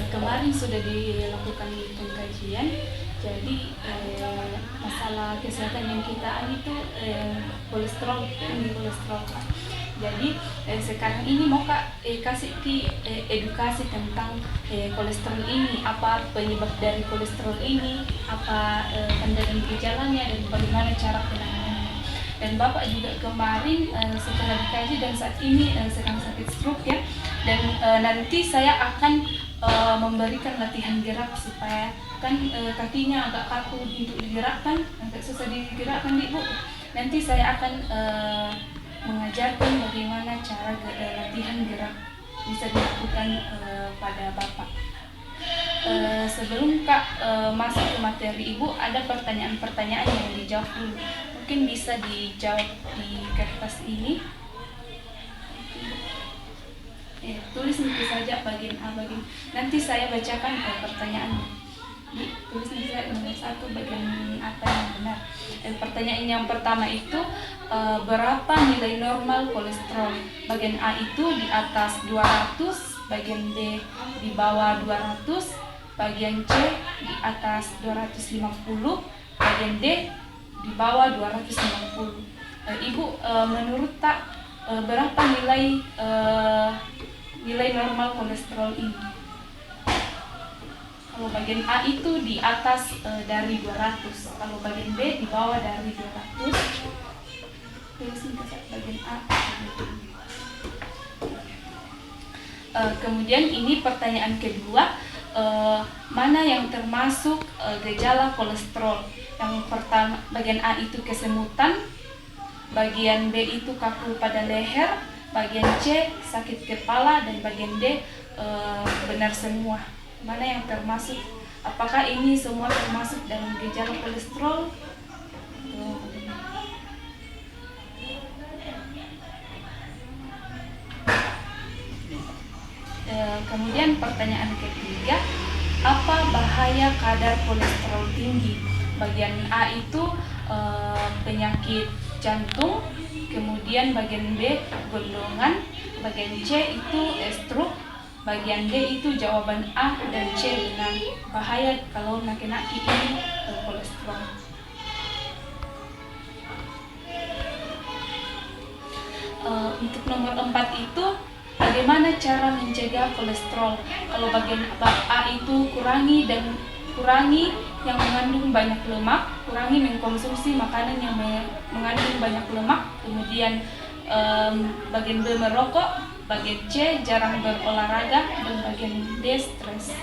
Kemarin sudah dilakukan pengkajian, jadi masalah kesehatan yang kita itu kolesterol, tinggi kolesterol. Jadi sekarang ini mau kasih edukasi tentang kolesterol ini, apa penyebab dari kolesterol ini, apa tanda dan gejalanya, dan bagaimana cara penanganannya. Dan Bapak juga kemarin setelah dikaji dan saat ini sedang sakit stroke ya, dan nanti saya akan memberikan latihan gerak supaya kan kakinya agak kaku untuk digerakkan, agak susah digerakkan Ibu. Nanti saya akan mengajarkan bagaimana cara latihan gerak bisa dilakukan pada Bapak. Sebelum masuk ke materi Ibu, ada pertanyaan-pertanyaan yang dijawab dulu. Mungkin bisa dijawab di kertas ini. Tulis nanti saja bagian A, nanti saya bacakan pertanyaannya. Tulis nanti saya nomor 1 bagian apa yang benar. Pertanyaan yang pertama itu berapa nilai normal kolesterol? Bagian A itu di atas 200, bagian B di bawah 200, bagian C di atas 250, bagian D di bawah 250. Ibu menurut berapa nilai normal kolesterol ini? Kalau bagian A itu di atas dari 200, kalau bagian B di bawah dari 200. Tulis bagian A. Kemudian ini pertanyaan kedua, mana yang termasuk gejala kolesterol? Yang pertama, bagian A itu kesemutan, bagian B itu kaku pada leher, bagian C sakit kepala, dan bagian D benar semua. Mana yang termasuk? Apakah ini semua termasuk dalam gejala kolesterol? Kemudian pertanyaan ketiga, apa bahaya kadar kolesterol tinggi? Bagian A itu penyakit jantung, kemudian bagian B gondongan, bagian C itu stroke, bagian D itu jawaban A dan C benar. Bahaya kalau laki-laki ini kolesterol. Untuk nomor 4 itu bagaimana cara mencegah kolesterol? Kalau bagian A itu kurangi yang mengandung banyak lemak, kurangi mengkonsumsi makanan yang mengandung banyak lemak. Kemudian bagian B merokok, bagian C jarang berolahraga, dan bagian D stres.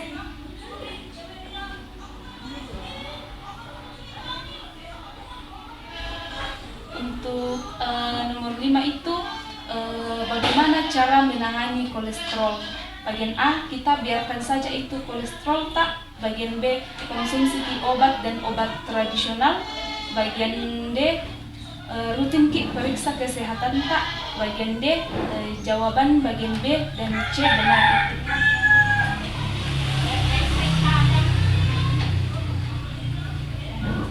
Untuk nomor 5 itu bagaimana cara menangani kolesterol? Bagian A kita biarkan saja itu kolesterol tak. Bagian B konsumsi obat dan obat tradisional. Bagian D rutin periksa kesehatan tak. Bagian D jawaban bagian B dan C benar itu.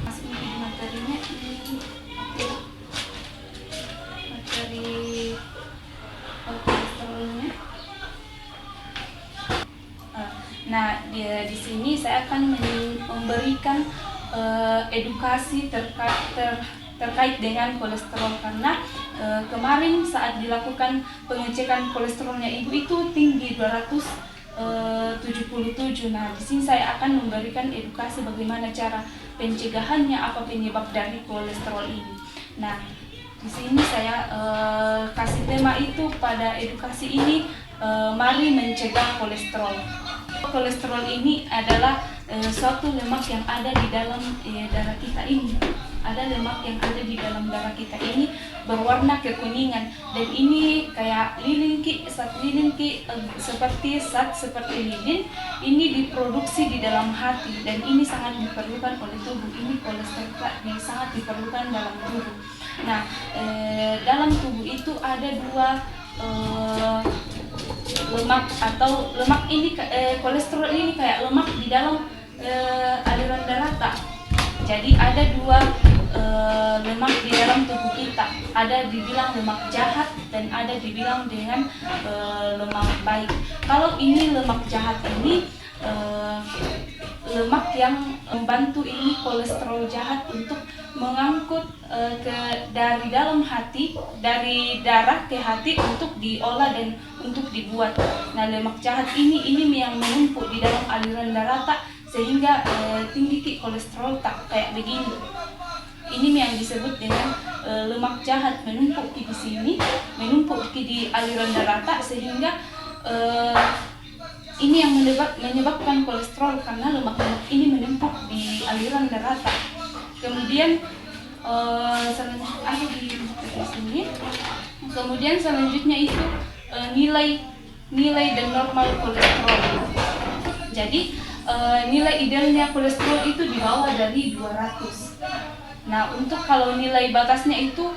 Masuk di materinya, materi kolesterolnya. Nah, di sini saya akan memberikan edukasi terkait dengan kolesterol, karena kemarin saat dilakukan pengecekan kolesterolnya Ibu itu tinggi 277. Nah, di sini saya akan memberikan edukasi bagaimana cara pencegahannya, apa penyebab dari kolesterol ini. Nah, di sini saya kasih tema itu pada edukasi ini, mari mencegah kolesterol. Kolesterol ini adalah suatu lemak yang ada di dalam darah kita ini. Ada lemak yang ada di dalam darah kita ini berwarna kekuningan, dan ini kayak lilin seperti lilin. Ini diproduksi di dalam hati, dan ini sangat diperlukan oleh tubuh. Ini kolesterol yang sangat diperlukan dalam tubuh. Nah, dalam tubuh itu ada dua lemak, atau lemak ini kolesterol ini kayak lemak di dalam aliran darah tak. Jadi ada dua lemak di dalam tubuh kita. Ada dibilang lemak jahat dan ada dibilang dengan lemak baik. Kalau ini lemak jahat ini lemak yang membantu ini kolesterol jahat untuk mengangkut dari dalam hati, dari darah ke hati untuk diolah dan untuk dibuat. Nah, lemak jahat ini yang menumpuk di dalam aliran darah tak, sehingga tinggi kolesterol tak kayak begini. Ini yang disebut dengan lemak jahat, menumpuk di sini, menumpuk di aliran darah tak, sehingga ini yang menyebabkan kolesterol, karena lemak-lemak ini menumpuk di aliran darah. Kemudian selanjutnya itu nilai dan normal kolesterol. Jadi nilai idealnya kolesterol itu di bawah dari 200. Nah, untuk kalau nilai batasnya itu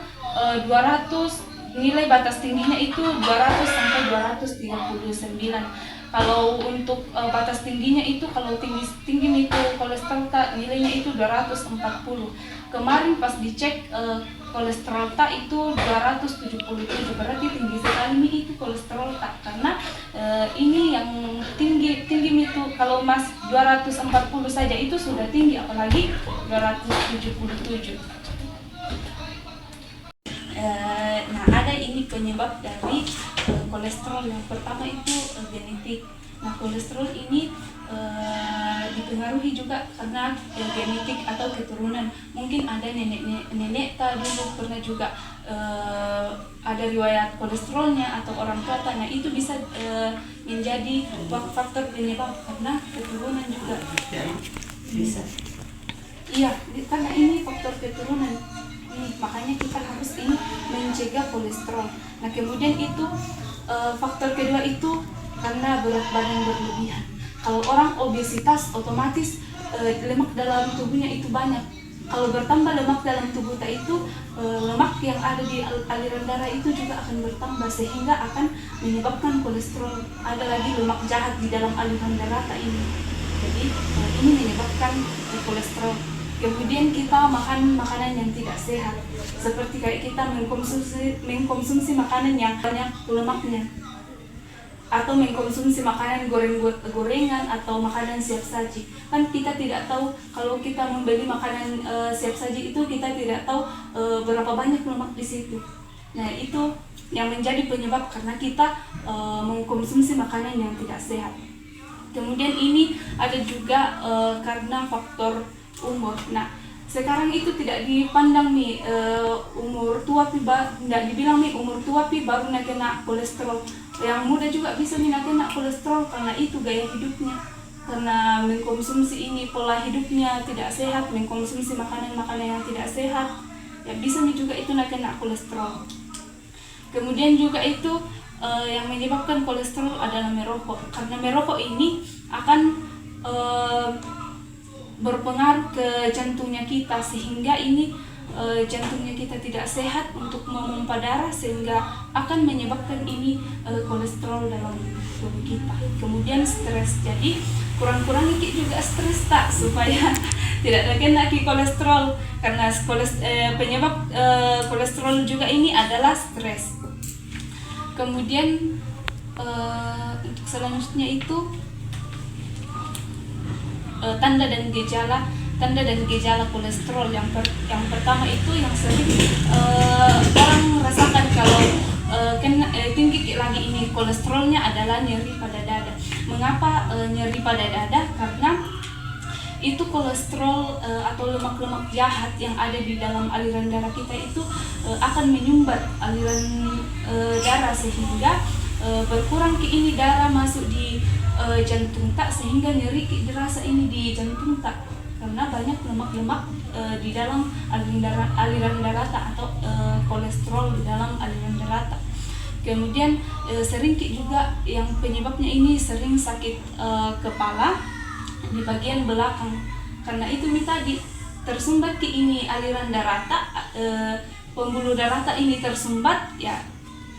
200, nilai batas tingginya itu 200 sampai 239. Kalau untuk batas tingginya itu, kalau tinggi itu kolesterol tak, nilainya itu 240. Kemarin pas dicek kolesterol tak itu 277, berarti tinggi sekali nih itu kolesterol tak, karena ini yang tinggi itu kalau mas 240 saja itu sudah tinggi, apalagi 277. Nah, ada ini penyebab dari kolesterol. Yang pertama itu genetik. Nah, kolesterol ini dipengaruhi juga karena genetik atau keturunan. Mungkin ada nenek dulu pernah juga ada riwayat kolesterolnya, atau orang tua. Nah, itu bisa menjadi faktor penyebab karena keturunan juga bisa. Iya, karena ini faktor keturunan. Makanya kita harus ini mencegah kolesterol. Nah, kemudian itu faktor kedua itu karena berat badan berlebihan. Kalau orang obesitas, otomatis lemak dalam tubuhnya itu banyak. Kalau bertambah lemak dalam tubuh kita itu, lemak yang ada di aliran darah itu juga akan bertambah, sehingga akan menyebabkan kolesterol. Ada lagi lemak jahat di dalam aliran darah ini. Jadi ini menyebabkan kolesterol. Kemudian kita makan makanan yang tidak sehat, seperti kayak kita mengkonsumsi makanan yang banyak lemaknya, atau mengkonsumsi makanan gorengan atau makanan siap saji. Kan kita tidak tahu, kalau kita membeli makanan siap saji itu kita tidak tahu berapa banyak lemak di situ. Nah, itu yang menjadi penyebab karena kita mengkonsumsi makanan yang tidak sehat. Kemudian ini ada juga karena faktor umur. Nah, sekarang itu tidak dipandang nih umur tua tidak dibilang nih umur tua baru nak kena kolesterol. Yang muda juga bisa nih nak kena kolesterol, karena itu gaya hidupnya, karena mengkonsumsi ini pola hidupnya tidak sehat, mengkonsumsi makanan-makanan yang tidak sehat, ya bisa nih juga itu nak kena kolesterol. Kemudian juga itu yang menyebabkan kolesterol adalah merokok, karena merokok ini akan berpengaruh ke jantungnya kita, sehingga ini jantungnya kita tidak sehat untuk memompa darah, sehingga akan menyebabkan ini kolesterol dalam tubuh kita. Kemudian stres, jadi kurang-kurang juga stres tak, supaya tidak ada kena kolesterol, karena penyebab kolesterol juga ini adalah stres. Kemudian untuk selanjutnya itu tanda dan gejala kolesterol. Yang pertama itu yang sering orang rasakan kalau tinggi lagi ini kolesterolnya adalah nyeri pada dada. Mengapa nyeri pada dada? Karena itu kolesterol atau lemak-lemak jahat yang ada di dalam aliran darah kita itu akan menyumbat aliran darah, sehingga berkurang ini darah masuk di jantung tak, sehingga nyeri dirasa ini di jantung tak, karena banyak lemak-lemak di dalam aliran darah tak, atau kolesterol di dalam aliran darah tak. Kemudian sering juga yang penyebabnya ini sering sakit kepala di bagian belakang, karena itu tadi tersumbat ini aliran darah tak, pembuluh darah tak ini tersumbat, ya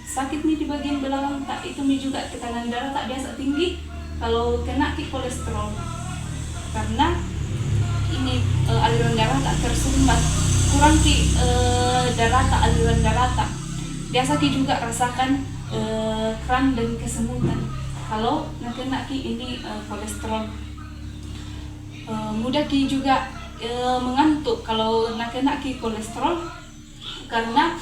sakit nih di bagian belakang tak. Itu juga tekanan darah tak biasa tinggi kalau kena kolesterol, karena ini aliran darah tak tersumbat kurang ki darata, aliran darata. Biasa ki juga rasakan kram dan kesemutan. Kalau kena ki ini kolesterol, mudah ki juga mengantuk kalau kena ki kolesterol, karena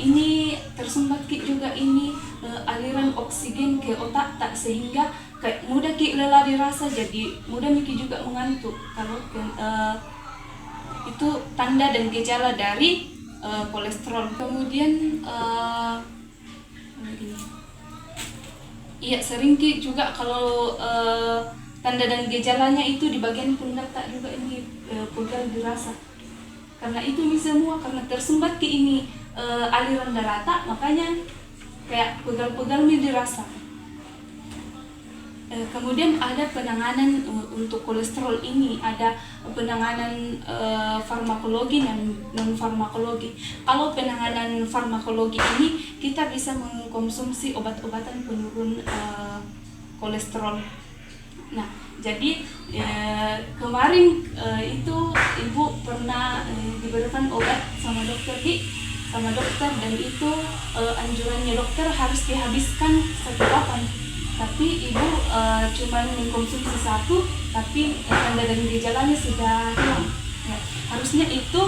ini tersumbat ki juga ini aliran oksigen ke otak tak, sehingga kayak mudah ki lelah dirasa, jadi mudah ki juga mengantuk. Kalau itu tanda dan gejala dari kolesterol. Kemudian iya, sering ki juga kalau tanda dan gejalanya itu di bagian pundak tak juga ini pegal dirasa. Karena itu ini semua karena tersumbat ki ini aliran darata, makanya kayak pegal-pegal ini dirasa. Kemudian ada penanganan untuk kolesterol ini, ada penanganan farmakologi dan non farmakologi. Kalau penanganan farmakologi ini kita bisa mengkonsumsi obat-obatan penurun kolesterol. Nah, jadi kemarin itu ibu pernah diberikan obat sama dokter dan itu anjurannya dokter harus dihabiskan 1 papan. Tapi ibu cuma mengkonsumsi 1, tapi tanda dan gejalanya sudah hilang. Ya, harusnya itu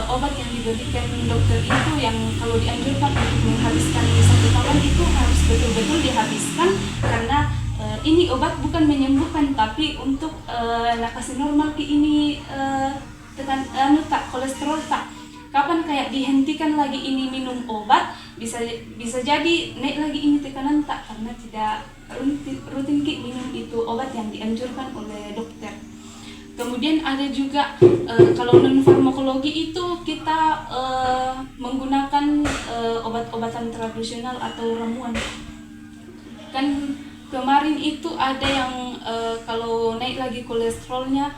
obat yang diberikan dokter itu yang kalau dianjurkan untuk menghabiskan 1 papan itu harus betul-betul dihabiskan, karena ini obat bukan menyembuhkan tapi untuk kasih normal ki ini tak kolesterol tak. Kapan kayak dihentikan lagi ini minum obat, bisa jadi naik lagi ini tekanan tak, karena tidak rutin ki minum itu obat yang dianjurkan oleh dokter. Kemudian ada juga kalau non farmakologi itu kita menggunakan obat-obatan tradisional atau ramuan. Kan kemarin itu ada yang kalau naik lagi kolesterolnya,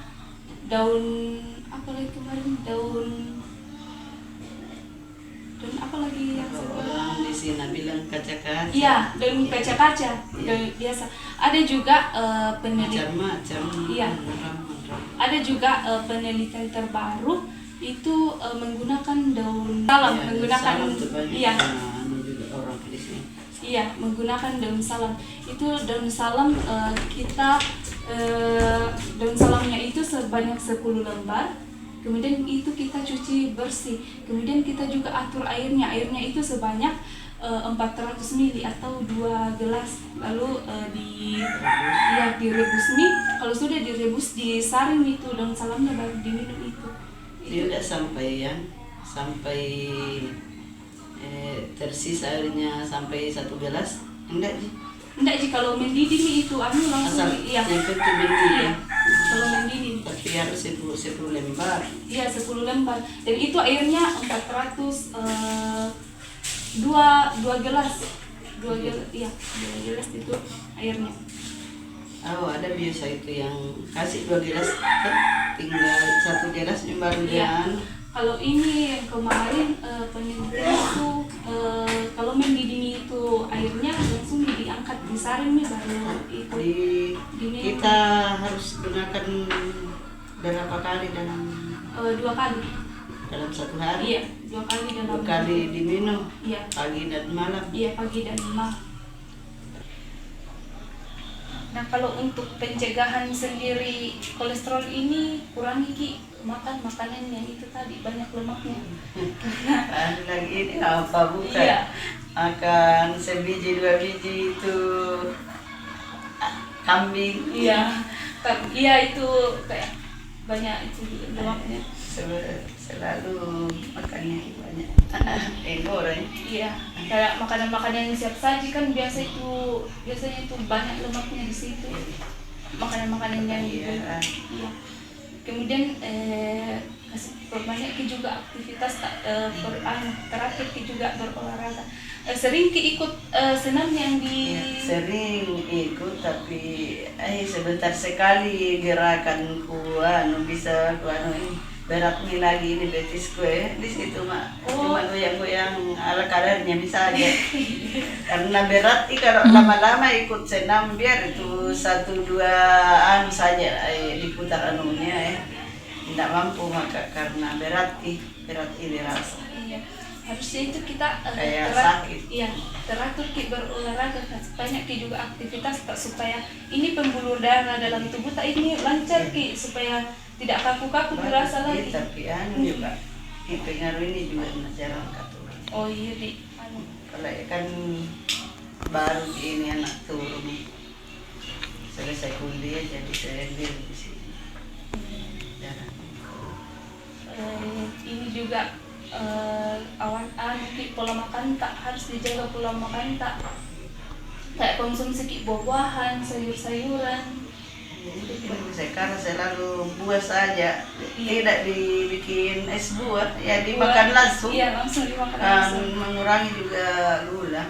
daun apa lagi kemarin, daun apa lagi yang orang di sini bilang kaca-kaca. Iya, daun kaca-kaca. Biasa. Ada juga penelitian. Iya. Ada juga penelitian terbaru itu menggunakan daun salam, ya, menggunakan iya. Orang di sini. Iya, menggunakan daun salam. Itu daun salam kita daun salamnya itu sebanyak 10 lembar. Kemudian itu kita cuci bersih. Kemudian kita juga atur airnya. Airnya itu sebanyak 400 ml atau 2 gelas. Lalu direbus nih. Kalau sudah direbus, disaring itu daun salamnya, baru diminum itu. Dia udah sampai tersisa airnya sampai 1 gelas. Enggak sih? Enggak sih, kalau mendidih nih itu langsung. Asal iya. Yang penting mendidih. Iya. Kalau mendidih. Tapi harus 10 lembar. Iya, 10 lembar. Dan itu airnya 400 2 gelas. 2 gelas. Iya, 2 gelas itu airnya. Oh, ada biasa itu yang kasih 2 gelas, tinggal 1 gelas baru Iya. dia. Kalau ini yang kemarin penelitian itu kalau mendidih itu airnya langsung diangkat, disaring nih baru itu diminum. Kita harus gunakan berapa kali dalam 2 kali dalam 1 hari? Iya, 2 kali dalam 2 kali diminum. Iya. Pagi dan malam. Iya, pagi dan malam. Nah, kalau untuk pencegahan sendiri kolesterol ini, kurangi ki makan makanan yang itu tadi banyak lemaknya. Ada lagi ini apa bukan? Iya. Makan sebiji 2 biji itu kambing. Iya. Iya, itu kayak banyak itu lemaknya. Selalu makannya banyak. Goreng. Iya, kayak makanan-makanan yang siap saji kan biasanya itu banyak lemaknya di situ. Makanan-makanan yang Iya. Iya. Kemudian perbanyak juga aktivitas terakhir juga berolahraga. Sering ikut senam yang di Sering ikut, tapi sebentar sekali gerakan bisa ini berat nih lagi ini betis gue di situ mak. Cuma goyang-goyang ala kadarnya bisa aja. Karena berat kalau lama-lama ikut senam biar itu 1-2 saja diputar anunya tidak mampu maka karena berat ini rasa. Iya, harusnya itu kita Kayak sakit. Iya, teratur ki berolahraga kan, banyak ki juga aktivitas tak supaya ini pembuluh darah dalam tubuh tak ini lancar ki supaya tidak kaku-kaku terasa lagi. Tapi juga pengaruh ini juga jarang turun. Oh iya di. Kalau kan baru ini anak turun selesai kuliah jadi saya di sini. Jarang. Ini juga pola makan tak harus dijaga, pola makan tak kayak konsumsi ki buah-buahan, sayur-sayuran. Sekarang selalu buah saja, tidak dibikin es buah, ya dimakan langsung. Iya, langsung dimakan langsung. Mengurangi juga gula.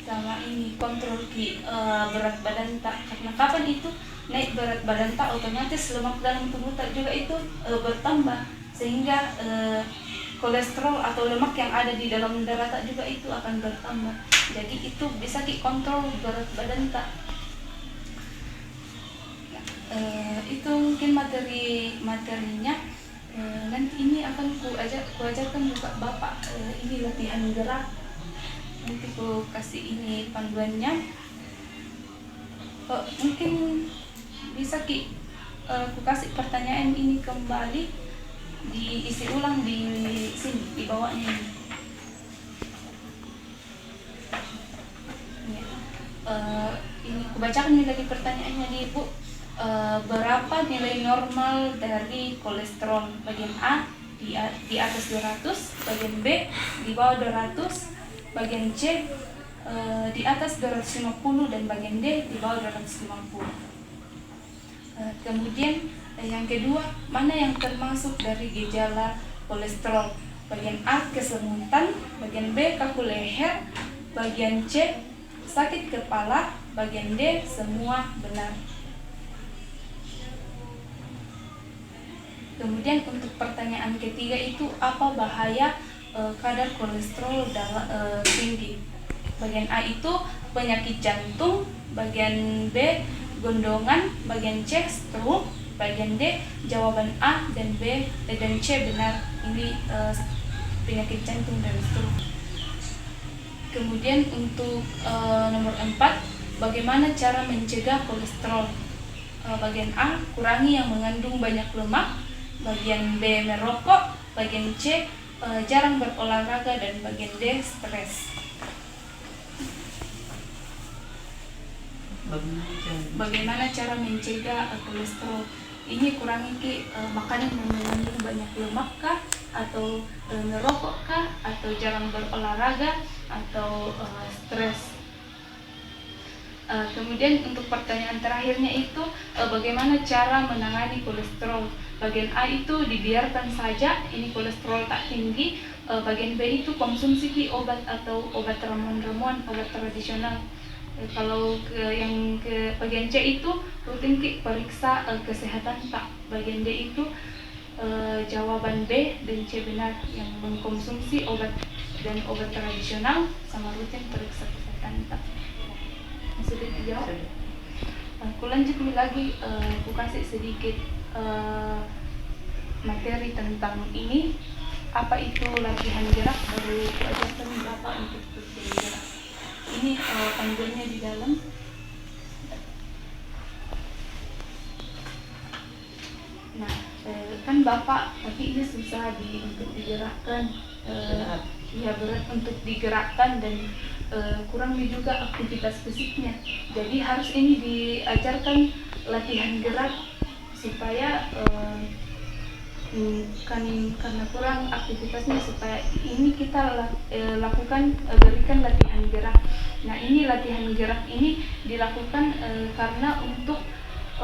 Sama ini kontrol ki berat badan tak, karena kapan itu naik berat badan tak otomatis lemak dalam tubuh tak juga itu bertambah sehingga kolesterol atau lemak yang ada di dalam darah tak juga itu akan bertambah. Jadi itu bisa ki kontrol berat badan tak. Itu mungkin materinya. Nanti ini akan kuajarkan juga Bapak ini latihan gerak. Nanti ku kasih ini panduannya. Mungkin bisa ki ku kasih pertanyaan ini kembali, diisi ulang di sini di bawahnya ini. Ini ku bacakan nih lagi pertanyaannya nih Bu. Berapa nilai normal dari kolesterol? Bagian A di atas 200, bagian B di bawah 200, bagian C di atas 250 dan bagian D di bawah 250. Kemudian yang kedua, mana yang termasuk dari gejala kolesterol? Bagian A kesemutan, bagian B kaku leher, bagian C sakit kepala, bagian D semua benar. Kemudian untuk pertanyaan ketiga itu apa bahaya kadar kolesterol tinggi? Bagian A itu penyakit jantung, bagian B gondongan, bagian C stroke, bagian D jawaban A dan B dan C benar, ini penyakit jantung dan stroke. Kemudian untuk nomor 4, bagaimana cara mencegah kolesterol? Bagian A kurangi yang mengandung banyak lemak, bagian B merokok, bagian C jarang berolahraga, dan bagian D stres. Bagaimana cara mencegah kolesterol? Ini kurangi makanan yang mengandung banyak lemak kah, atau merokok kah, atau jarang berolahraga, atau stres. Kemudian untuk pertanyaan terakhirnya itu bagaimana cara menangani kolesterol? Bagian A itu dibiarkan saja, ini kolesterol tak tinggi. Bagian B itu konsumsi obat atau obat ramuan-ramuan, obat tradisional. Kalau ke bagian C itu rutin periksa kesehatan tak. Bagian D itu jawaban B dan C benar, yang mengkonsumsi obat dan obat tradisional sama rutin periksa kesehatan tak. Sudah dijawab. Aku lanjut lagi, aku kasih sedikit materi tentang ini. Apa itu latihan gerak? Baru ajarkan Bapak untuk latihan gerak. Ini panduannya di dalam. Nah, kan Bapak, tapi ini susah untuk digerakkan. Ya berat untuk digerakkan dan kurang juga aktivitas fisiknya. Jadi harus ini diajarkan latihan gerak supaya karena kurang aktivitasnya, supaya ini kita lakukan berikan latihan gerak. Nah, ini latihan gerak ini dilakukan karena untuk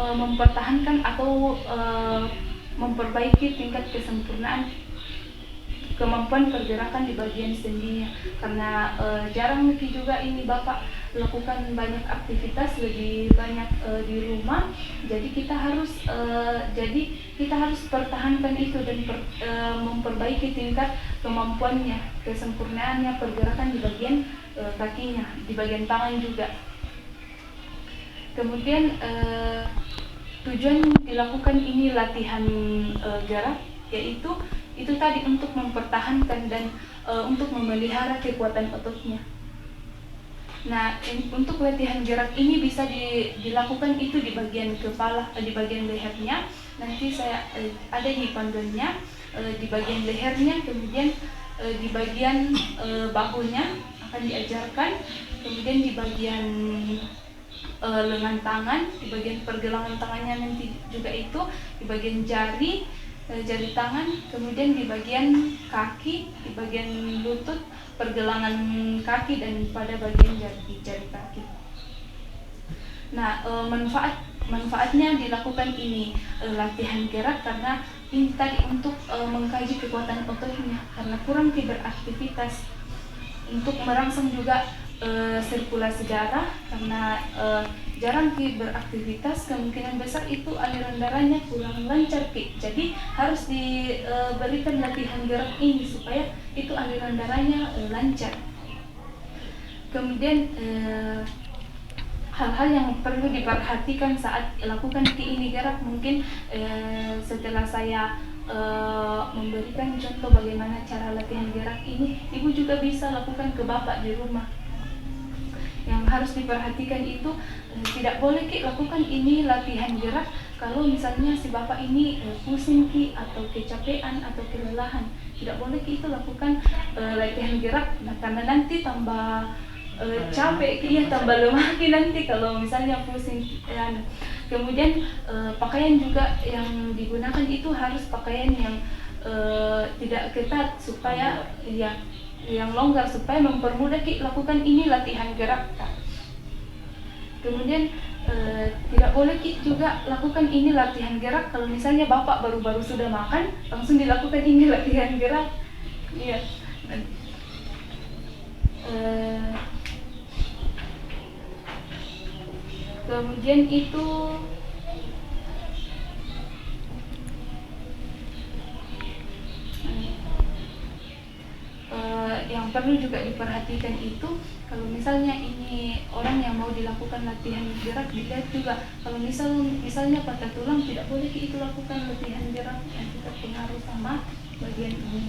mempertahankan atau memperbaiki tingkat kesempurnaan kemampuan pergerakan di bagian sendinya. Karena jarang juga ini Bapak lakukan banyak aktivitas, lebih banyak di rumah. Jadi kita harus pertahankan itu dan memperbaiki tingkat kemampuannya, kesempurnaannya pergerakan di bagian kakinya, di bagian tangan juga. Kemudian tujuan dilakukan ini latihan gerak, yaitu itu tadi untuk mempertahankan dan untuk memelihara kekuatan ototnya. Nah, untuk latihan gerak ini bisa dilakukan itu di bagian kepala, di bagian lehernya. Nanti saya ada di panduannya, di bagian lehernya, kemudian di bagian bahunya akan diajarkan, kemudian di bagian lengan tangan, di bagian pergelangan tangannya nanti juga itu, di bagian jari tangan, kemudian di bagian kaki, di bagian lutut, pergelangan kaki, dan pada bagian jari kaki. Nah, manfaatnya dilakukan ini latihan gerak karena ini tadi untuk mengkaji kekuatan ototnya karena kurang beraktivitas, untuk merangsang juga sirkulasi darah karena jarang beraktivitas, kemungkinan besar itu aliran darahnya kurang lancar. Jadi harus diberikan latihan gerak ini supaya itu aliran darahnya lancar. Kemudian hal-hal yang perlu diperhatikan saat lakukan ini gerak, mungkin setelah saya memberikan contoh bagaimana cara latihan gerak ini, ibu juga bisa lakukan ke bapak di rumah. Yang harus diperhatikan itu tidak boleh lakukan ini latihan gerak kalau misalnya si bapak ini pusing atau kecapean atau kelelahan. Tidak boleh itu lakukan latihan gerak, nah, karena nanti tambah capek, tambah lemah nanti kalau misalnya pusing. Kemudian pakaian juga yang digunakan itu harus pakaian yang tidak ketat supaya yang longgar supaya mempermudah lakukan ini latihan gerak. Kemudian tidak boleh juga lakukan ini latihan gerak kalau misalnya bapak baru-baru sudah makan langsung dilakukan ini latihan gerak. Iya. Kemudian itu yang perlu juga diperhatikan itu kalau misalnya ini orang yang mau dilakukan latihan gerak, dilihat juga kalau misalnya patah tulang, tidak boleh itu lakukan latihan gerak yang terpengaruh sama bagian ini.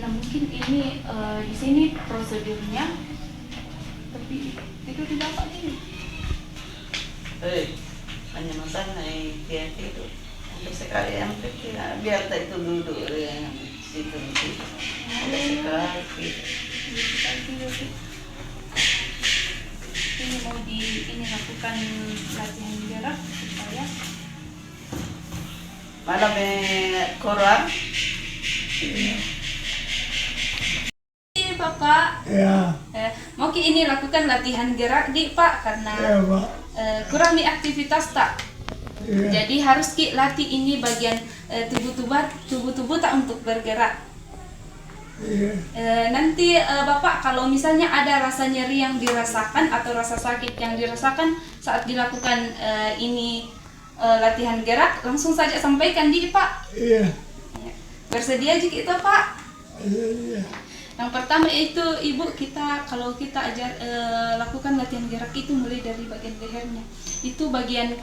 Nah, mungkin ini di sini prosedurnya, tapi itu tidak apa ini. Hanya masalah dia itu untuk sekali yang kecil, biar tak itu duduk yang situ. Sekali. Ini mau ini lakukan latihan gerak supaya malam koran. Bapak, Ya, mau ini lakukan latihan gerak di Pak karena ya Pak. kurang aktivitas tak. Ya, Jadi harus latih ini bagian tubuh tak untuk bergerak. ya, Nanti Bapak kalau misalnya ada rasa nyeri yang dirasakan atau rasa sakit yang dirasakan saat dilakukan ini latihan gerak, langsung saja sampaikan di Pak. iya, Bersedia jika itu Pak. iya, Yang pertama itu ibu kalau kita lakukan latihan gerak itu mulai dari bagian lehernya. Itu bagian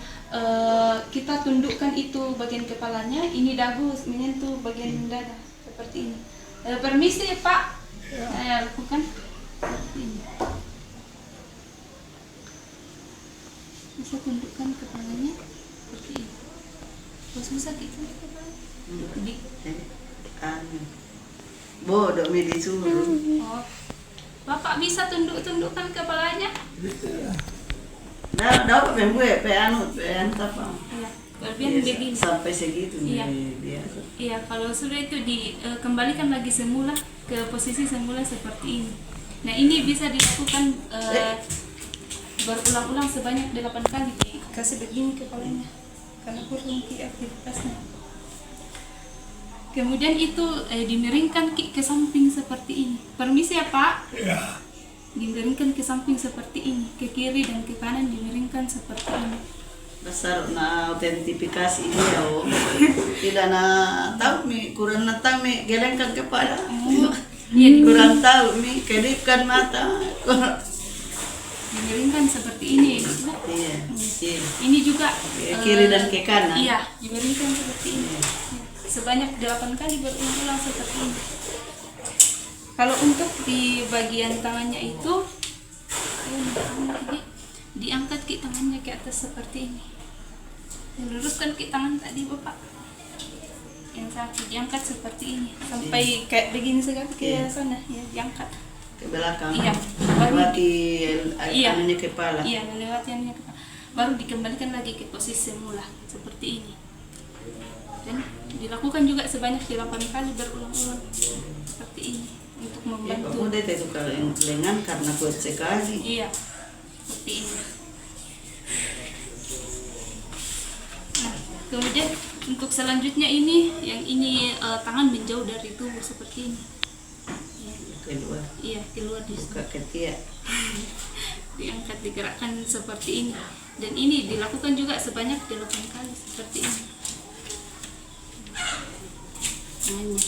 kita tundukkan itu bagian kepalanya, ini dagu menyentuh bagian dada seperti ini. Permisi Pak, saya lakukan seperti ini. Bisa tundukkan kepalanya seperti ini. Susah gitu kepalanya. Bodoh mi disuruh. Oh, Bapak bisa tundukkan kepalanya? Dah dapat membuat apa? Iya, berbian begini. Sampai segitu Iya. biasa. Iya, kalau sudah itu dikembalikan lagi semula ke posisi semula seperti ini. Nah, ini bisa dilakukan berulang-ulang sebanyak 8 kali. Kasih begini kepalanya karena kurang aktivitasnya. Kemudian itu dimiringkan ke samping seperti ini. Permisi ya Pak. ya, Dimiringkan ke samping seperti ini, ke kiri dan ke kanan dimiringkan seperti ini. Besar na autentifikasi ini ya, tidak na tahu mi kurang na tahu mi gelengkan kepala. Iya, Kurang tahu mi kedipkan mata. dimiringkan seperti ini. Iya. Iya. Ini juga Kiri dan ke kanan. iya, dimiringkan seperti ini. Sebanyak 8 kali berulang seperti ini. Kalau untuk di bagian tangannya itu diangkat ke tangannya ke atas seperti ini. Diluruskan ke tangan tadi Bapak. Yang satu diangkat seperti ini sampai kayak begini segala ke sana ya, diangkat Ke belakang. Iya. Melewati Iya. anunya kepala. iya, melewati anunya ke tangan. Baru dikembalikan lagi ke posisi semula seperti ini. Dan dilakukan juga sebanyak 8 kali berulang-ulang seperti ini untuk Ya, membantu. pemuda itu kalau yang lengan karena kuat sekali. Iya, seperti ini. Nah, kemudian untuk selanjutnya ini, yang ini tangan menjauh dari tubuh seperti ini. Keluar. Iya, keluar di Buka ketiak. diangkat, digerakkan seperti ini. Dan ini dilakukan juga sebanyak 8 kali seperti ini. Tangannya.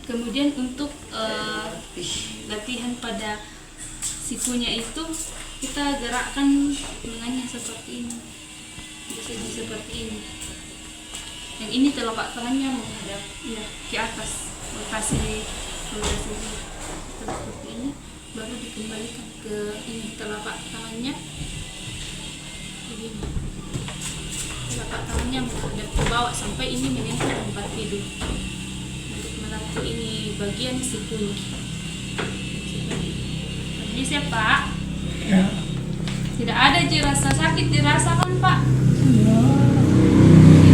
Kemudian untuk latihan pada sikunya itu kita gerakkan lengannya seperti ini, bisa seperti ini. Yang ini telapak tangannya menghadap ya ke atas, rotasi seperti ini, baru dikembalikan ke ini telapak tangannya begini. Telapak tangannya menghadap ke bawah sampai ini menyentuh tempat tidur. Melatih ini bagian sikunya. Bisa Pak? Ya. Tidak ada rasa sakit dirasakan Pak. Ya.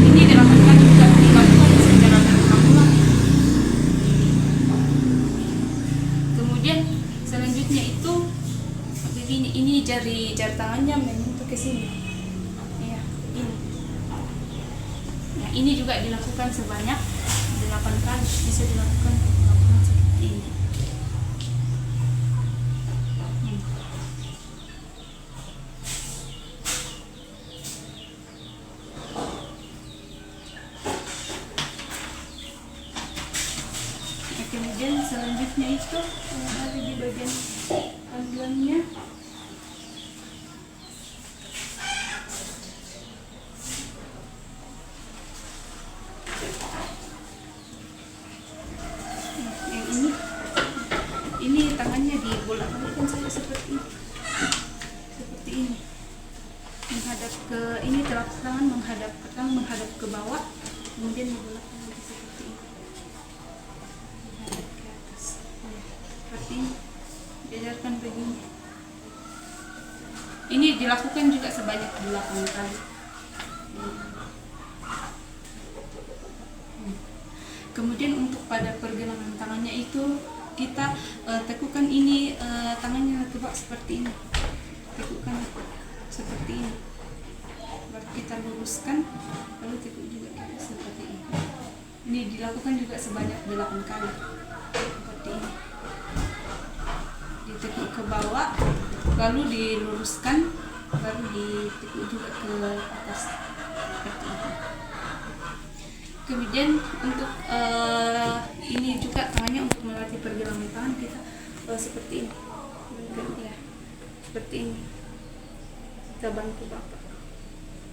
Ini dilakukan juga dilakukan secara berulang-ulang. Kemudian selanjutnya itu begini, ini jari tangannya menyentuh ke sini. Ya, ini. Nah, ini juga dilakukan sebanyak 8 kali, bisa dilakukan seperti ini. Nah, kemudian selanjutnya itu ada di bagian panduannya. Ini tangannya dibolak-balikkan seperti ini, menghadap ke ini, telapak tangan menghadap ke bawah, kemudian dibolakkan lagi seperti ini, menghadap ke atas, seperti ini, diajarkan begini. Ini dilakukan juga sebanyak 8 kali. Kemudian untuk pada pergelangan tangannya itu kita tekukan ini tangannya ke bawah seperti ini, tekukan seperti ini, baru kita luruskan, lalu tekuk juga seperti ini. Ini dilakukan juga sebanyak 8 kali seperti ini, ditekuk ke bawah, lalu diluruskan, baru ditekuk juga ke atas seperti ini. Kemudian untuk ini juga tangannya untuk melatih pergelangan tangan kita seperti ini, ya, seperti ini. Kita bantu Bapak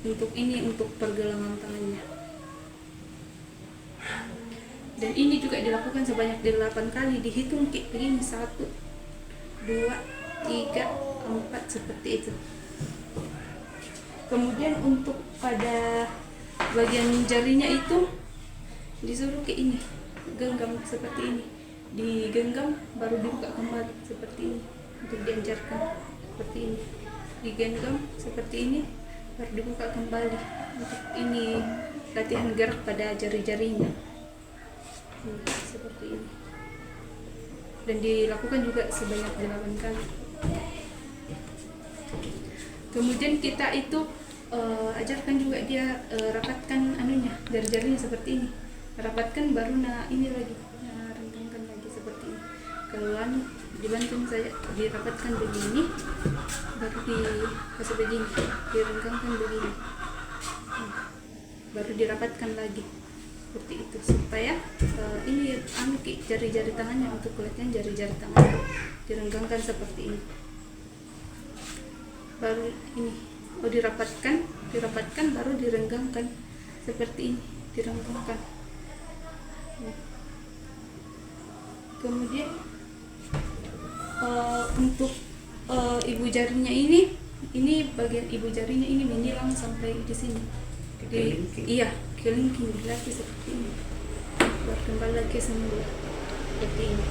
untuk ini, untuk pergelangan tangannya. Dan ini juga dilakukan sebanyak 8 kali, dihitung kayak begini, 1, 2, 3, 4 seperti itu. Kemudian untuk pada bagian jarinya itu disuruh ke ini, genggam seperti ini, digenggam baru dibuka kembali seperti ini, untuk diajarkan seperti ini, digenggam seperti ini baru dibuka kembali. Untuk ini latihan gerak pada jari-jarinya seperti ini, dan dilakukan juga sebanyak 8 kali. Kemudian kita itu ajarkan juga dia rapatkan anunya, jari-jarinya seperti ini, rapatkan baru ini lagi, rentangkan lagi seperti ini. Kalau dibantu saya dirapatkan begini, baru dikasih begini, direngkangkan begini, baru dirapatkan lagi seperti itu supaya ini jari-jari tangannya, untuk kulitnya jari-jari tangannya direnggangkan seperti ini. Baru ini dirapatkan baru direnggangkan seperti ini, direnggangkan. Kemudian untuk ibu jarinya ini bagian ibu jarinya ini menyilang sampai di sini. Iya, kelingking lagi seperti ini. Berkembang lagi semula seperti ini.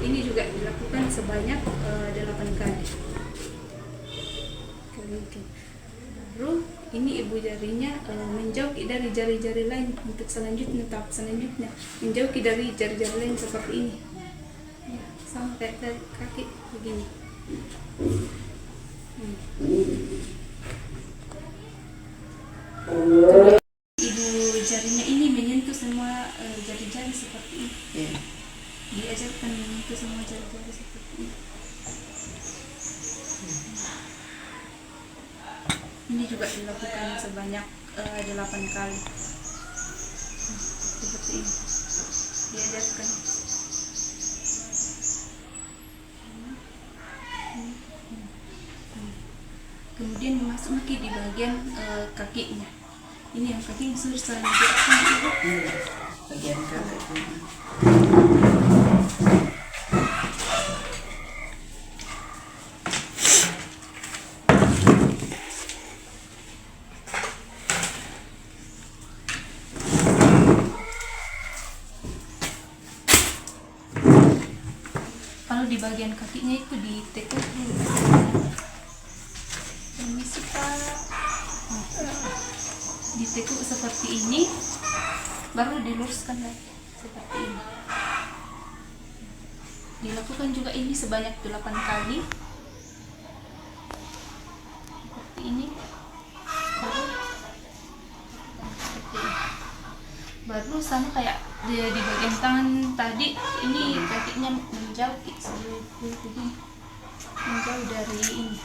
Ini juga dilakukan sebanyak 8 kali. Kelingking. Baru ini ibu jarinya menjauh dari jari-jari lain untuk selanjutnya menjauh dari jari-jari lain seperti ini. Ya, sampai kaki begini. Ibu jarinya ini menyentuh semua jari-jari seperti ini. Iya. Diajarkan menyentuh semua jari-jari seperti ini. Ini juga dilakukan sebanyak 8 kali. Seperti ini. Diajarkan. Kemudian memasuki di bagian kakinya. Ini yang kaki yang sudah digerakkan itu. Iya. Bagian kaki. Kalau di bagian kakinya itu ditekuk dulu. Permisi Pak. Ditekuk seperti ini, baru diluruskan lagi seperti ini. Dilakukan juga ini sebanyak 8 kali. Seperti ini. Baru sama kayak di bagian tangan tadi, ini kakinya menjauh begini, menjauh dari ini,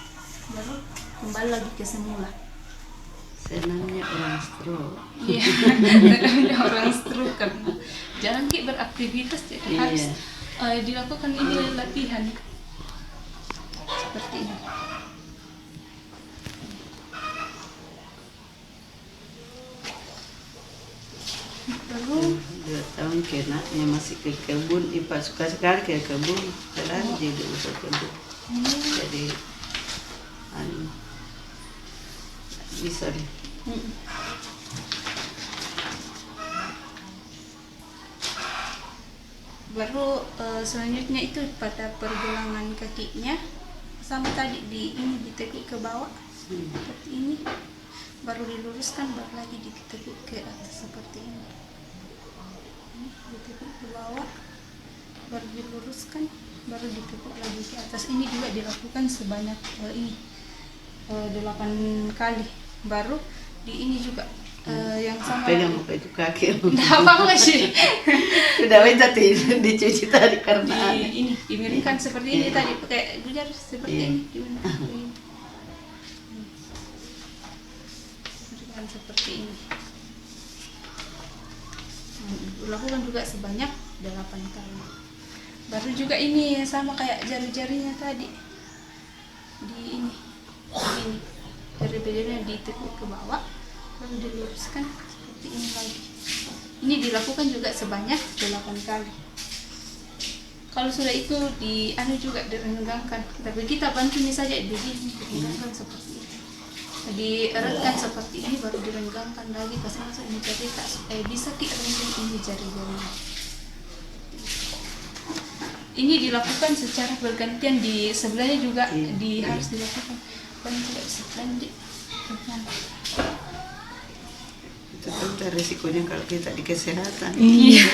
baru kembali lagi ke semula. Senangnya orang stroke. Iya, senangnya orang stroke karena jarang beraktivitas, jadi harus dilakukan ini latihan seperti ini. Baru 2 tahun kenaknya masih ke kebun. Ipa suka sekali ke kebun. Selalu jadi usah kebun. Jadi bisa deh. Baru selanjutnya itu pada pergelangan kakinya sama tadi ditekuk ke bawah seperti ini, baru diluruskan, baru lagi ditekuk ke atas seperti ini. Ditekuk ke bawah, baru diluruskan, baru ditekuk lagi ke atas. Ini juga dilakukan sebanyak 8 kali. Baru di ini juga yang sama. Pegang apa itu kaki? Tidak apa-apa sih. Sudah minta dicuci tadi karena ini dimiringkan seperti ini tadi, pakai gujar seperti ini. Gimana? Dimiringkan seperti ini. Lakukan juga sebanyak 8 kali. Baru juga ini sama kayak jari-jarinya tadi. Di ini. Jari-jarinya ditekuk ke bawah, lalu diluruskan seperti ini lagi. Ini dilakukan juga sebanyak 8 kali. Kalau sudah itu juga direnggangkan, tapi kita bantunya saja direnggangkan seperti ini. Dieratkan seperti ini, baru direnggangkan lagi pas masuk ini jadi bisa renggang ini jari-jarinya. Ini dilakukan secara bergantian, di sebelahnya juga harus dilakukan. Dan juga sebelahnya itu kan resikonya kalau kita di kesehatan. Iya.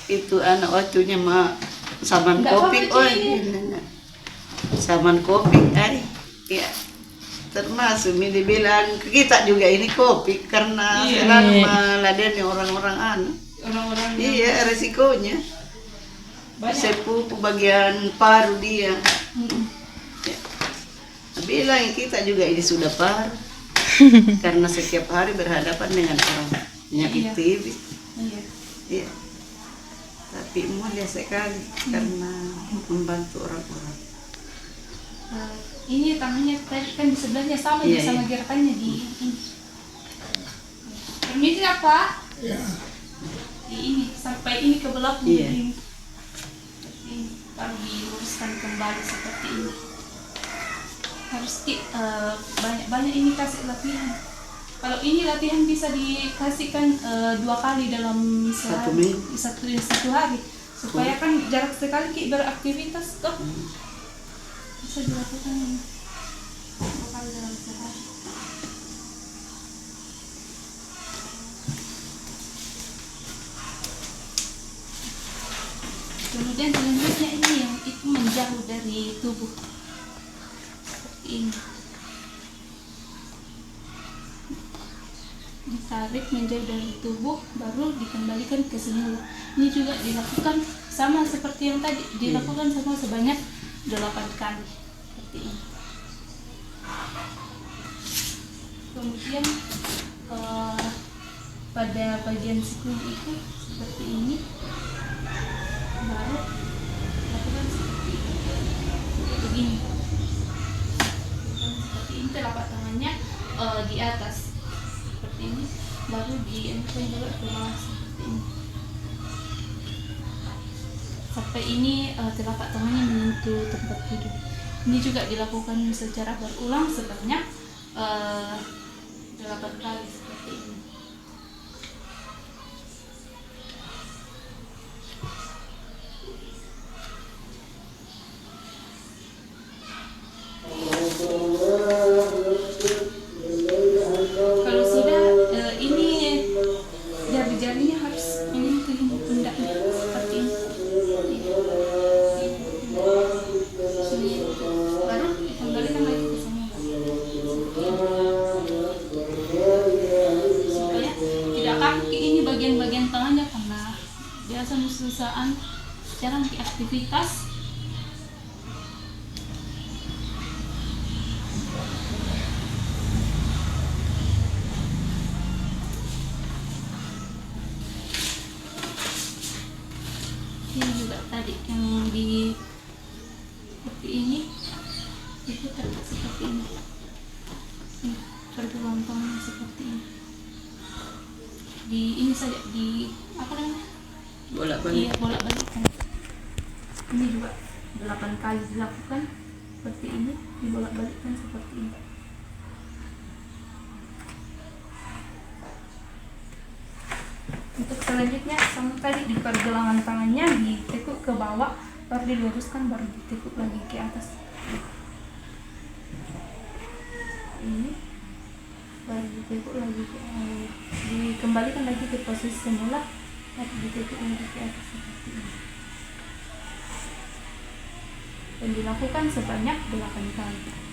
Itu anak waktunya saman kopi, saman kopi, ya termasuk ini dibilang kita juga ini kopi karena selalu meladeni orang-orang iya resikonya sepupu bagian paru dia. Ya. Bilang kita juga ini sudah paru. karena setiap hari berhadapan dengan orang penyakit Iya. TB. Iya. Iya. Tapi mulia sekali karena membantu orang-orang. Ini tangannya tadi kan di sebelahnya sama Iya, sama iya. gerakannya di ini. Permisi ya Pak. Ya. Di ini sampai ini ke belakang Iya. ini. Ini baru diluruskan kembali seperti ini. Harus banyak-banyak ini kasih latihan. Kalau ini latihan bisa dikasihkan 2 kali dalam Satu sehari, minggu. satu hari supaya kan jarak sekali Ki beraktivitas toh bisa dilakukan 2 kali dalam sehari. Kemudian selanjutnya ini yang itu menjauh dari tubuh seperti ini. Ditarik menjauh dari tubuh baru dikembalikan ke semula. Ini juga dilakukan sama seperti yang tadi, dilakukan sama sebanyak 8 kali seperti ini. Kemudian pada bagian siku itu seperti ini baru lakukan seperti ini, begini. Lakukan seperti ini, telapak tangannya di atas seperti ini, baru diangkat juga ke bawah seperti ini sampai ini telapak tangannya menyentuh tempat tidur. Ini juga dilakukan secara berulang sebanyak 8 kali seperti ini. Kalau sudah ini jari-jarinya harus menyentuh ini pundaknya seperti ini. Ini. Baru dikembalikan lagi ke semula. Supaya tidak kaki ini bagian-bagian tangannya karena biasa susah-susahan jarang aktivitas. Ini juga tadi yang di seperti ini itu terlihat seperti ini. Ini pergelangan tangannya seperti ini. Di ini saja di apa namanya? Bolak-balik. Iya, bolak-balikan. Ini juga 8 kali dilakukan seperti ini, dibolak-balikkan seperti ini. Untuk selanjutnya sama tadi di pergelangan tangannya ditekuk ke bawah, baru diluruskan, baru ditekuk lagi ke atas. Ini baru ditekuk lagi dikembalikan lagi ke posisi semula, baru ditekuk lagi ke atas seperti ini. Dan dilakukan sebanyak 8 kali.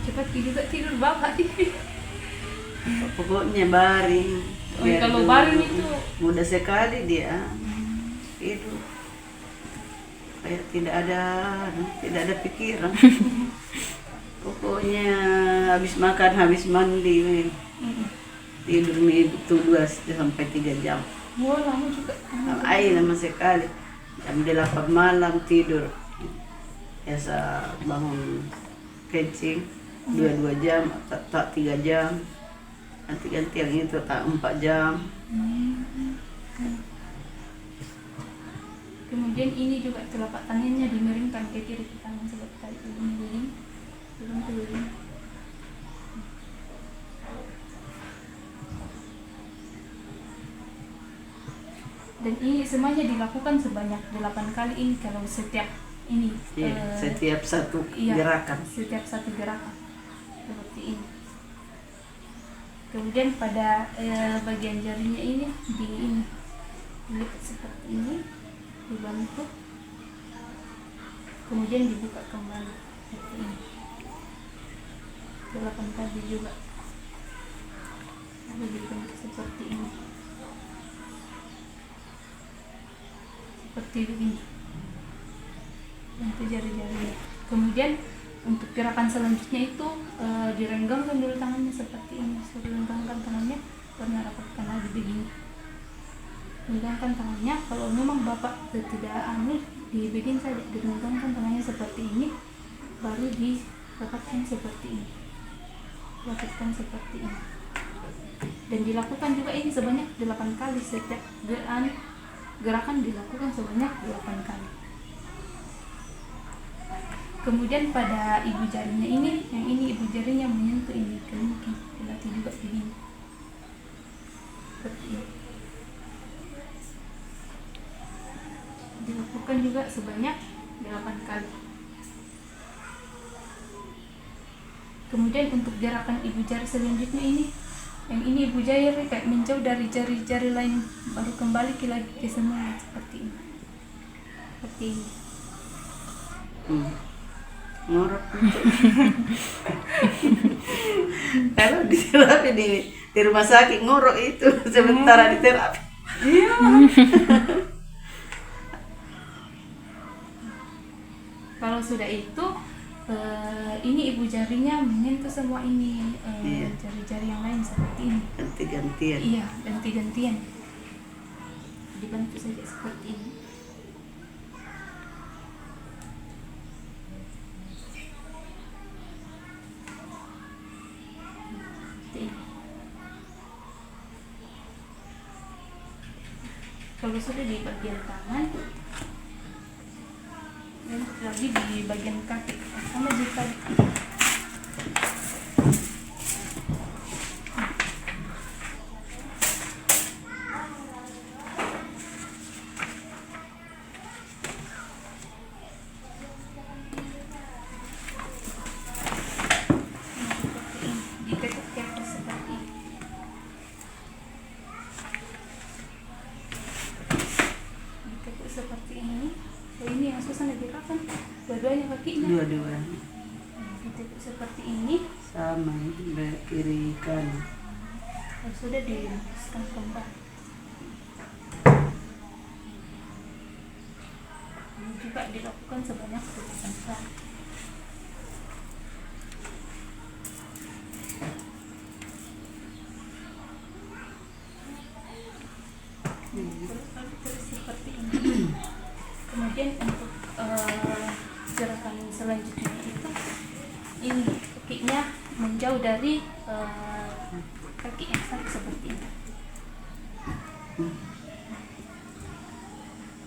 Cepat juga tidur bapak ini. Pokoknya baring. Oh, Biar kalau dulu. baring itu mudah sekali dia tidur. Kayak tidak ada pikiran. Pokoknya habis makan, habis mandi, tidur itu 2 sampai 3 jam. wah lama juga. Air lama sekali. Jam 8 malam tidur. Biasa bangun kencing 2 jam, tak 3 jam. Nanti ganti yang itu tak 4 jam. Kemudian ini juga telapak tangannya dimiringkan ke kiri ke kanan seperti tadi, miring, belum keliling. Dan ini semuanya dilakukan sebanyak 8 kali ini kalau setiap ini. Iya, setiap satu iya, gerakan. Setiap satu gerakan seperti ini. Kemudian pada bagian jarinya ini dilipat seperti ini, dibantu, kemudian dibuka kembali seperti ini. 8 kali juga. Lalu dibentuk seperti ini. seperti begini untuk jari-jarinya. Kemudian untuk gerakan selanjutnya itu direnggangkan dulu tangannya seperti ini. Suruh renggangkan tangannya, karena rapatkan lagi begini. Renggangkan tangannya. Kalau memang bapak tidak dibikin saja, direnggangkan tangannya seperti ini, baru dirapatkan seperti ini. Rapatkan seperti ini. Dan dilakukan juga ini sebanyak 8 kali. Setiap gerakan dilakukan sebanyak 8 kali. Kemudian pada ibu jarinya ini, yang ini ibu jarinya menyentuh ini kelingking, dilatih juga begini. Seperti ini. Dilakukan juga sebanyak 8 kali. Kemudian untuk gerakan ibu jari selanjutnya ini, yang ini ibu jari kayak menjauh dari jari-jari lain, baru kembali lagi ke semula seperti ini. Seperti ini. Ngorok. Kalau di terapi di rumah sakit ngorok itu sementara di terapi. Iya. Kalau sudah itu, ini ibu jarinya menyentuh semua ini jari-jari yang lain seperti ini. Ganti-gantian. Iya, ganti-gantian. Dibantu saja seperti ini. Kalau sudah di bagian tangan, lagi di bagian kaki sama jika seperti ini. Ini yang susah digerakan, dua-duanya kakinya. Dua-duanya. Ditekuk seperti ini. Sama kiri kanan. Kalau sudah diluruskan kembali. Ini juga dilakukan sebanyak 8 kali. Terus seperti ini. Kemudian untuk gerakan selanjutnya itu, ini kakinya menjauh dari kaki yang sakit seperti ini.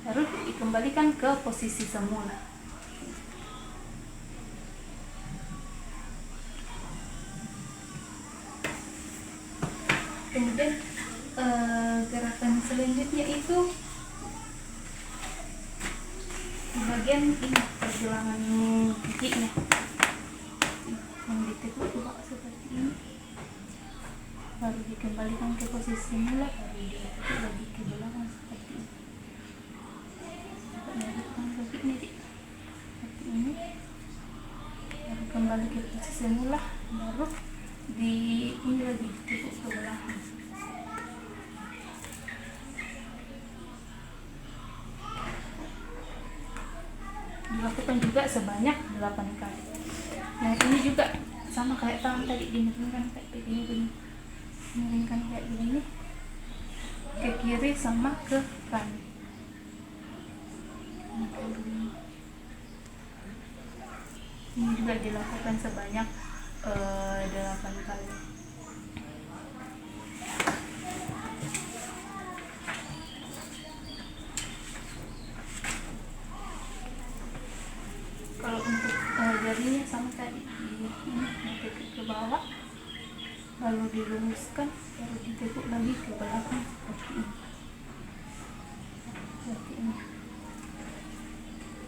Lalu dikembalikan ke posisi semula. Kemudian gerakan selanjutnya itu di bagian ini, pergelangan giginya yang ditekuk juga seperti ini, baru dikembalikan ke posisi semula, baru ditekuk lagi ke belakang seperti ini. Melanjutkan kakinya seperti ini, baru kembali ke posisi semula, baru di ini lagi ditekuk ke belakang. Dilakukan juga sebanyak 8 kali. Nah ini juga sama kayak tangan tadi, dimiringkan kayak begini, miringkan kayak begini ke kiri sama ke kanan. Ini juga dilakukan sebanyak 8 kali. Kalau untuk jarinya sama tadi, ini ditekuk ke bawah, lalu diluruskan, baru ditekuk lagi ke belakang seperti ini. Seperti ini.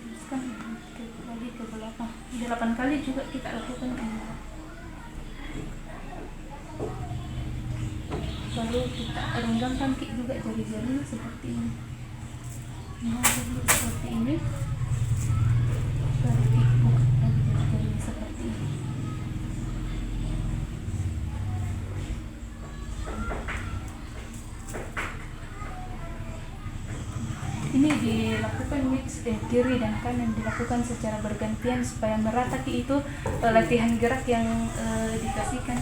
Luruskan, ditekuk lagi ke belakang. 8 kali juga kita lakukan ini. Lalu kita renggangkan juga jari-jarinya seperti ini. Seperti ini. Baru dibuka lagi jari-jarinya seperti ini. Ini ini dilakukan mix kiri dan kanan, dilakukan secara bergantian supaya merata itu latihan gerak yang dikasihkan.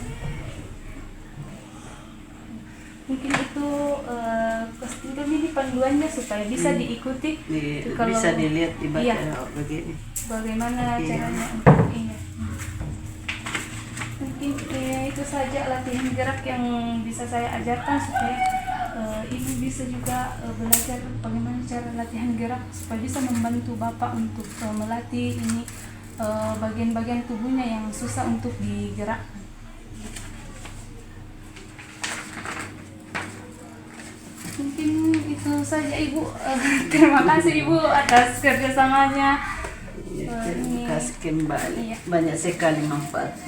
Mungkin itu Kastudon ini panduannya supaya bisa diikuti. Kalau bisa dilihat dibaca iya, begini. bagaimana Iya. caranya untuk ini. Mungkin itu saja latihan gerak yang bisa saya ajarkan supaya ibu bisa juga belajar bagaimana cara latihan gerak supaya bisa membantu bapak untuk melatih ini bagian-bagian tubuhnya yang susah untuk digerakkan. Mungkin itu saja Ibu. Terima kasih Ibu atas kerjasamanya. Terima kasih kembali. Iya. Banyak sekali manfaat.